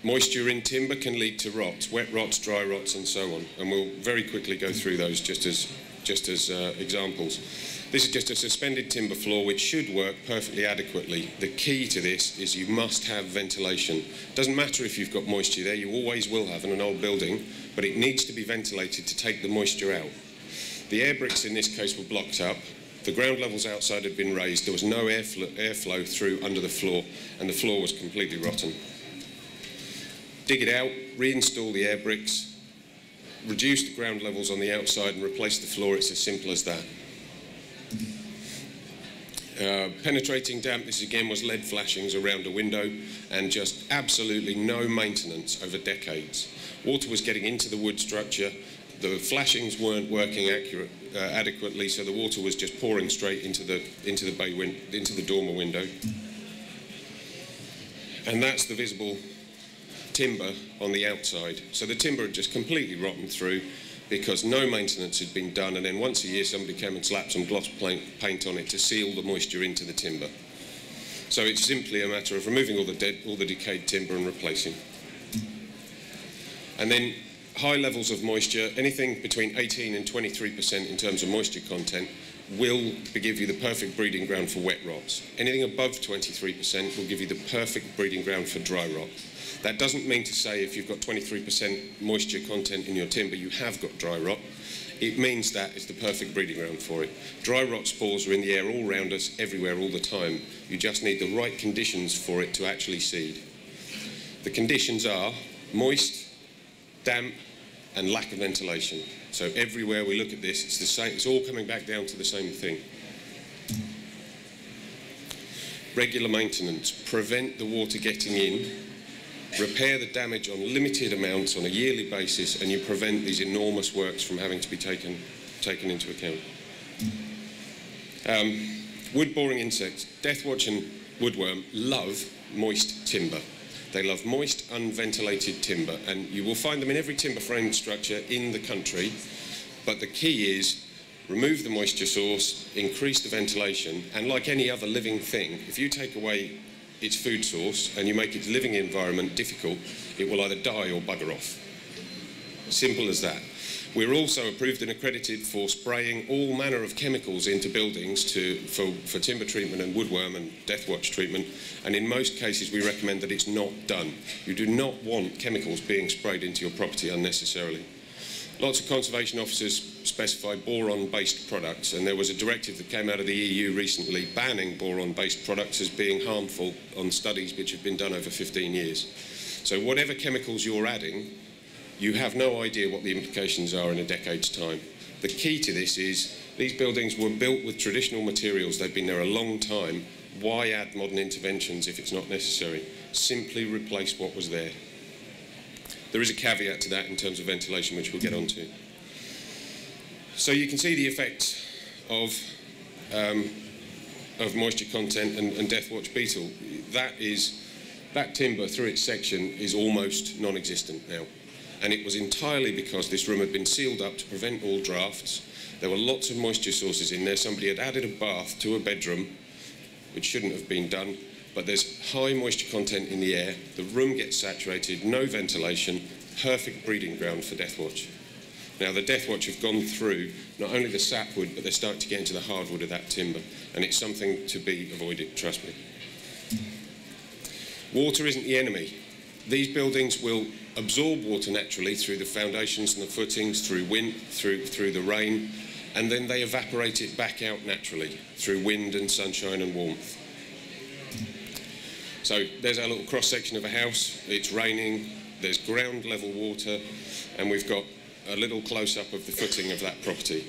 Moisture in timber can lead to rots, wet rots, dry rots, and so on. And we'll very quickly go through those just as examples. This is just a suspended timber floor which should work perfectly adequately. The key to this is you must have ventilation. Doesn't matter if you've got moisture there, you always will have in an old building, but it needs to be ventilated to take the moisture out. The air bricks in this case were blocked up. The ground levels outside had been raised. There was no airflow through under the floor, and the floor was completely rotten. Dig it out, reinstall the air bricks, reduce the ground levels on the outside and replace the floor. It's as simple as that. Penetrating damp, this again was lead flashings around a window and just absolutely no maintenance over decades. Water was getting into the wood structure, the flashings weren't working adequately, so the water was just pouring straight into the dormer window. And that's the visible timber on the outside. So the timber had just completely rotten through because no maintenance had been done, and then once a year somebody came and slapped some gloss paint on it to seal the moisture into the timber. So it's simply a matter of removing all the decayed timber and replacing. And then high levels of moisture, anything between 18 and 23% in terms of moisture content, will give you the perfect breeding ground for wet rots. Anything above 23% will give you the perfect breeding ground for dry rot. That doesn't mean to say if you've got 23% moisture content in your timber, you have got dry rot. It means that it's the perfect breeding ground for it. Dry rot spores are in the air all around us, everywhere, all the time. You just need the right conditions for it to actually seed. The conditions are moist, damp, and lack of ventilation. So everywhere we look at this, it's the same. It's all coming back down to the same thing. Regular maintenance. Prevent the water getting in. Repair the damage on limited amounts on a yearly basis, and you prevent these enormous works from having to be taken into account. Wood boring insects. Deathwatch and woodworm love moist timber. They love moist, unventilated timber, and you will find them in every timber frame structure in the country. But the key is remove the moisture source, increase the ventilation, and like any other living thing, if you take away its food source and you make its living environment difficult, it will either die or bugger off. Simple as that. We're also approved and accredited for spraying all manner of chemicals into buildings for timber treatment and woodworm and deathwatch treatment, and in most cases we recommend that it's not done. You do not want chemicals being sprayed into your property unnecessarily. Lots of conservation officers specify boron-based products, and there was a directive that came out of the EU recently banning boron-based products as being harmful on studies which have been done over 15 years. So whatever chemicals you're adding, you have no idea what the implications are in a decade's time. The key to this is these buildings were built with traditional materials. They've been there a long time. Why add modern interventions if it's not necessary? Simply replace what was there. There is a caveat to that in terms of ventilation, which we'll get onto. So you can see the effects of moisture content and deathwatch beetle. That timber through its section is almost non-existent now. And it was entirely because this room had been sealed up to prevent all drafts. There were lots of moisture sources in there. Somebody had added a bath to a bedroom, which shouldn't have been done. But there's high moisture content in the air, the room gets saturated, no ventilation, perfect breeding ground for deathwatch. Now the deathwatch have gone through not only the sapwood, but they're starting to get into the hardwood of that timber, and it's something to be avoided, trust me. Water isn't the enemy. These buildings will absorb water naturally through the foundations and the footings, through wind, through the rain, and then they evaporate it back out naturally through wind and sunshine and warmth. So there's our little cross-section of a house. It's raining, there's ground level water, and we've got a little close-up of the footing of that property.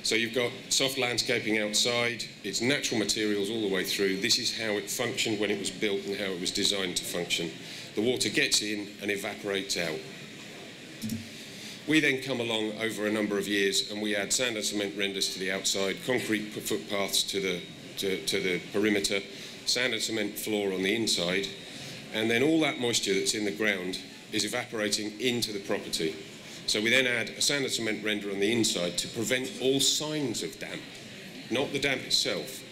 So you've got soft landscaping outside, it's natural materials all the way through. This is how it functioned when it was built and how it was designed to function. The water gets in and evaporates out. We then come along over a number of years and we add sand and cement renders to the outside, concrete footpaths to the perimeter, sand and cement floor on the inside, and then all that moisture that's in the ground is evaporating into the property. So we then add a sand and cement render on the inside to prevent all signs of damp, not the damp itself.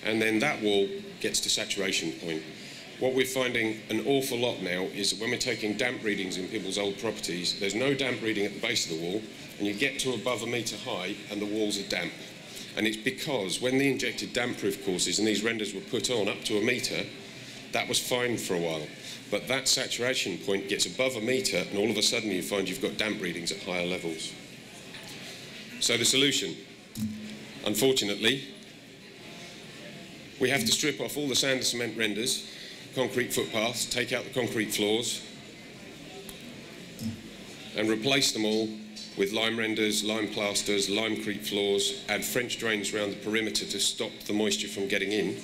And then that wall gets to saturation point. what we're finding an awful lot now is that when we're taking damp readings in people's old properties, there's no damp reading at the base of the wall, and you get to above a metre high and the walls are damp. And it's because when the injected damp-proof courses and these renders were put on up to a metre, that was fine for a while. But that saturation point gets above a metre, and all of a sudden you find you've got damp readings at higher levels. So the solution, unfortunately, we have to strip off all the sand and cement renders, concrete footpaths, take out the concrete floors, and replace them all with lime renders, lime plasters, limecrete floors, add French drains around the perimeter to stop the moisture from getting in.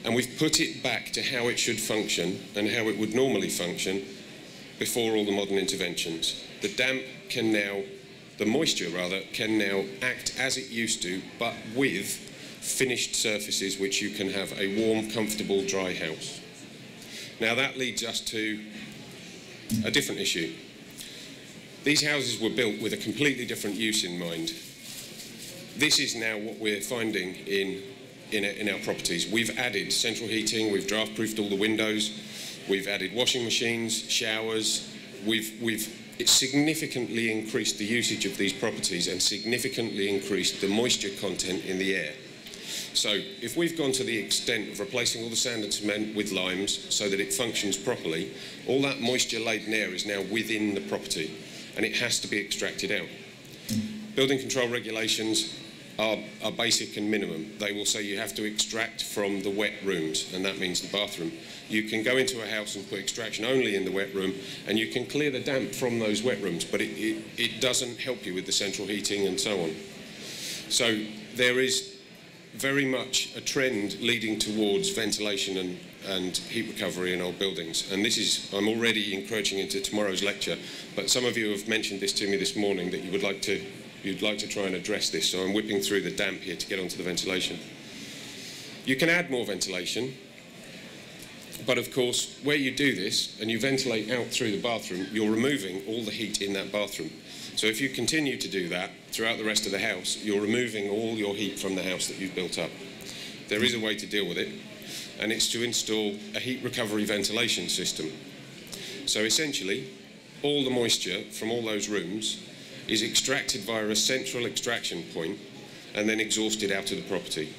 And we've put it back to how it should function and how it would normally function before all the modern interventions. The moisture can now act as it used to, but with finished surfaces which you can have a warm, comfortable, dry house. Now that leads us to a different issue. These houses were built with a completely different use in mind. This is now what we're finding in our properties. We've added central heating, we've draft-proofed all the windows, we've added washing machines, showers, it's significantly increased the usage of these properties and significantly increased the moisture content in the air. So if we've gone to the extent of replacing all the sand and cement with limes so that it functions properly, all that moisture-laden air is now within the property and it has to be extracted out. Building control regulations are basic and minimum. They will say you have to extract from the wet rooms, and that means the bathroom. You can go into a house and put extraction only in the wet room, and you can clear the damp from those wet rooms, but it doesn't help you with the central heating and so on. So there is very much a trend leading towards ventilation and heat recovery in old buildings. And this is, I'm already encroaching into tomorrow's lecture, but some of you have mentioned this to me this morning that you'd like to try and address this, so I'm whipping through the damp here to get onto the ventilation. You can add more ventilation, but of course, where you do this and you ventilate out through the bathroom, you're removing all the heat in that bathroom. So if you continue to do that throughout the rest of the house, you're removing all your heat from the house that you've built up. There is a way to deal with it, and it's to install a heat recovery ventilation system. So essentially, all the moisture from all those rooms is extracted via a central extraction point and then exhausted out of the property.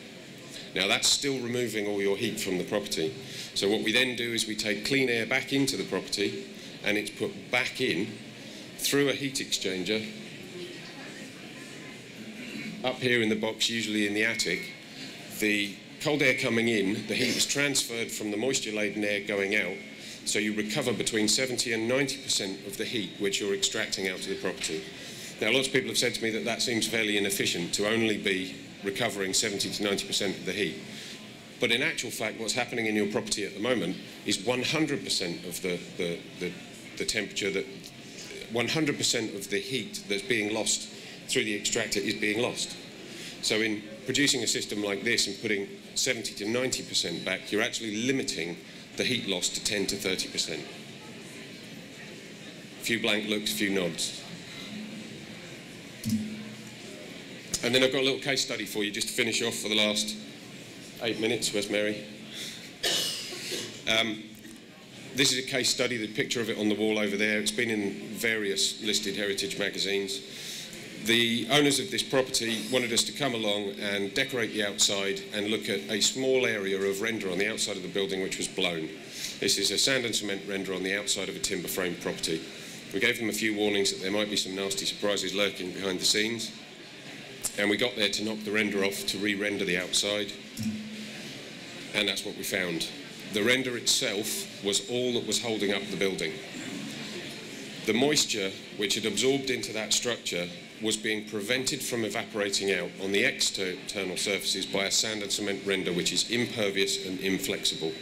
Now that's still removing all your heat from the property. So what we then do is we take clean air back into the property and it's put back in through a heat exchanger up here in the box, usually in the attic. The cold air coming in, the heat is transferred from the moisture-laden air going out, so you recover between 70 and 90% of the heat which you're extracting out of the property. Now, lots of people have said to me that that seems fairly inefficient to only be recovering 70 to 90% of the heat. But in actual fact, what's happening in your property at the moment is 100% of the temperature, 100% of the heat that's being lost through the extractor is being lost. So in producing a system like this and putting 70 to 90% back, you're actually limiting the heat loss to 10 to 30%. A few blank looks, a few nods. And then I've got a little case study for you just to finish off for the last 8 minutes. Where's Mary? This is a case study, the picture of it on the wall over there. It's been in various listed heritage magazines. The owners of this property wanted us to come along and decorate the outside and look at a small area of render on the outside of the building which was blown. This is a sand and cement render on the outside of a timber frame property. We gave them a few warnings that there might be some nasty surprises lurking behind the scenes. And we got there to knock the render off to re-render the outside. And that's what we found. The render itself was all that was holding up the building. The moisture which had absorbed into that structure was being prevented from evaporating out on the external surfaces by a sand and cement render which is impervious and inflexible.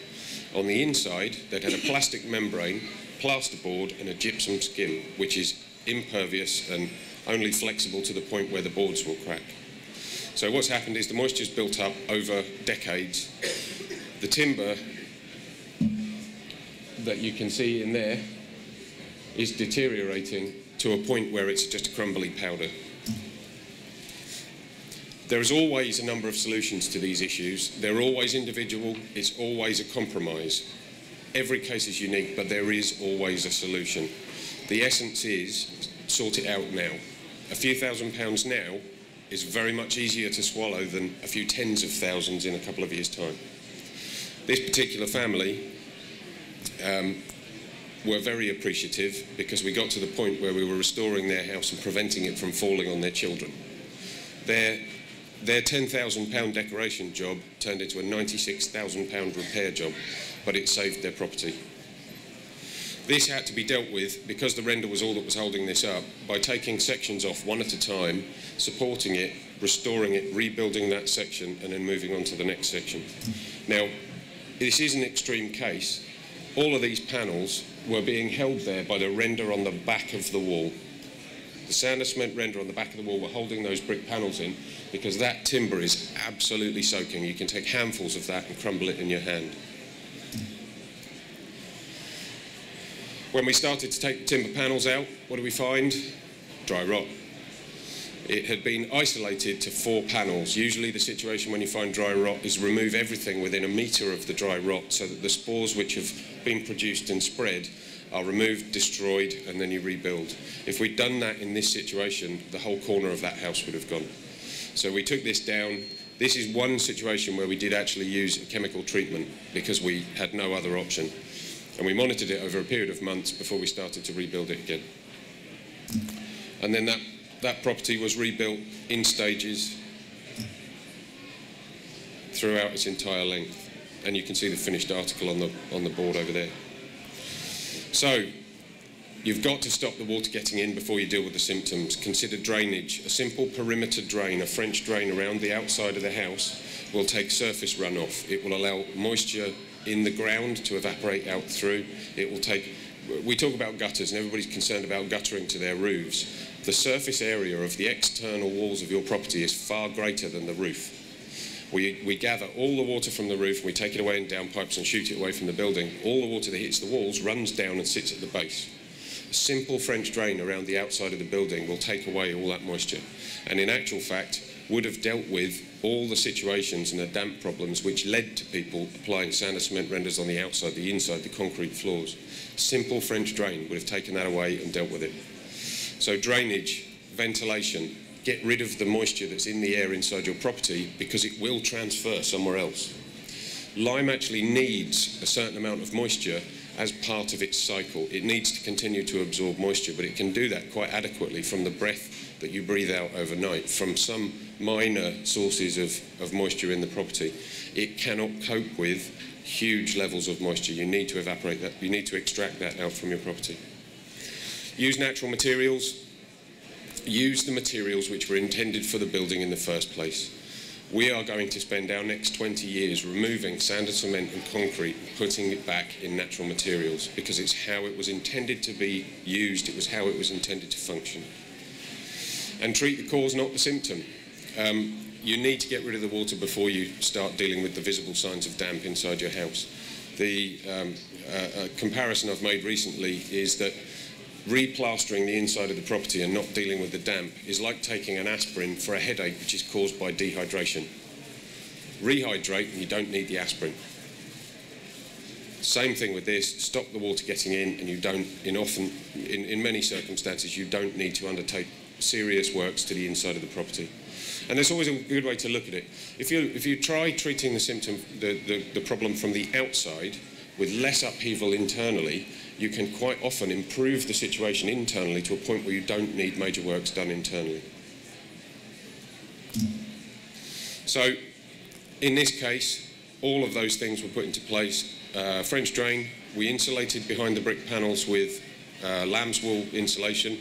On the inside, they'd had a plastic membrane, plasterboard and a gypsum skim which is impervious and only flexible to the point where the boards will crack. So what's happened is the moisture's built up over decades. The timber that you can see in there is deteriorating to a point where it's just a crumbly powder. There is always a number of solutions to these issues. They're always individual, it's always a compromise. Every case is unique, but there is always a solution. The essence is, sort it out now. A few £1,000s now is very much easier to swallow than a few tens of thousands in a couple of years' time. This particular family were very appreciative because we got to the point where we were restoring their house and preventing it from falling on their children. Their £10,000 decoration job turned into a £96,000 repair job, but it saved their property. This had to be dealt with, because the render was all that was holding this up, by taking sections off one at a time, supporting it, restoring it, rebuilding that section, and then moving on to the next section. Now, this is an extreme case. All of these panels were being held there by the render on the back of the wall. The sand and cement render on the back of the wall were holding those brick panels in, because that timber is absolutely soaking. You can take handfuls of that and crumble it in your hand. When we started to take the timber panels out, what do we find? Dry rot. It had been isolated to 4 panels. Usually the situation when you find dry rot is remove everything within a metre of the dry rot so that the spores which have been produced and spread are removed, destroyed, and then you rebuild. If we'd done that in this situation, the whole corner of that house would have gone. So we took this down. This is one situation where we did actually use a chemical treatment because we had no other option. And we monitored it over a period of months before we started to rebuild it again. And then that property was rebuilt in stages throughout its entire length. And you can see the finished article on the board over there. So, you've got to stop the water getting in before you deal with the symptoms. Consider drainage. A simple perimeter drain, a French drain around the outside of the house, will take surface runoff. It will allow moisture in the ground to evaporate out through. It will take, we talk about gutters and everybody's concerned about guttering to their roofs. The surface area of the external walls of your property is far greater than the roof. We gather all the water from the roof and we take it away in downpipes and shoot it away from the building. All the water that hits the walls runs down and sits at the base. A simple French drain around the outside of the building will take away all that moisture, and in actual fact would have dealt with all the situations and the damp problems which led to people applying sand and cement renders on the outside, the inside, the concrete floors. Simple French drain would have taken that away and dealt with it. So drainage, ventilation, get rid of the moisture that's in the air inside your property because it will transfer somewhere else. Lime actually needs a certain amount of moisture as part of its cycle. It needs to continue to absorb moisture, but it can do that quite adequately from the breath that you breathe out overnight, from some minor sources of moisture in the property. It cannot cope with huge levels of moisture. You need to evaporate that. You need to extract that out from your property. Use natural materials. Use the materials which were intended for the building in the first place. We are going to spend our next 20 years removing sand and cement and concrete and putting it back in natural materials because it's how it was intended to be used, it was how it was intended to function. And treat the cause, not the symptom. You need to get rid of the water before you start dealing with the visible signs of damp inside your house. The comparison I've made recently is that replastering the inside of the property and not dealing with the damp is like taking an aspirin for a headache which is caused by dehydration. Rehydrate and you don't need the aspirin. Same thing with this, stop the water getting in, and you don't, in many circumstances, you don't need to undertake serious works to the inside of the property. And there's always a good way to look at it. If you try treating the symptom, the problem from the outside with less upheaval internally, you can quite often improve the situation internally to a point where you don't need major works done internally. So, in this case, all of those things were put into place. French drain, we insulated behind the brick panels with lamb's wool insulation.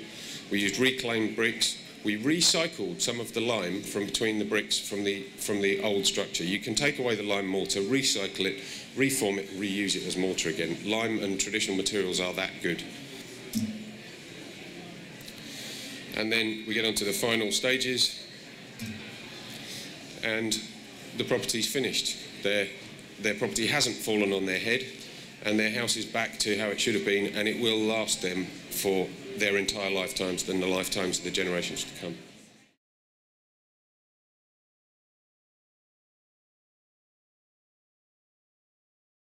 We used reclaimed bricks. We recycled some of the lime from between the bricks from the old structure. You can take away the lime mortar, recycle it, reform it, reuse it as mortar again. Lime and traditional materials are that good. And then we get on to the final stages, and the property's finished. Their property hasn't fallen on their head, and their house is back to how it should have been, and it will last them for their entire lifetimes and the lifetimes of the generations to come.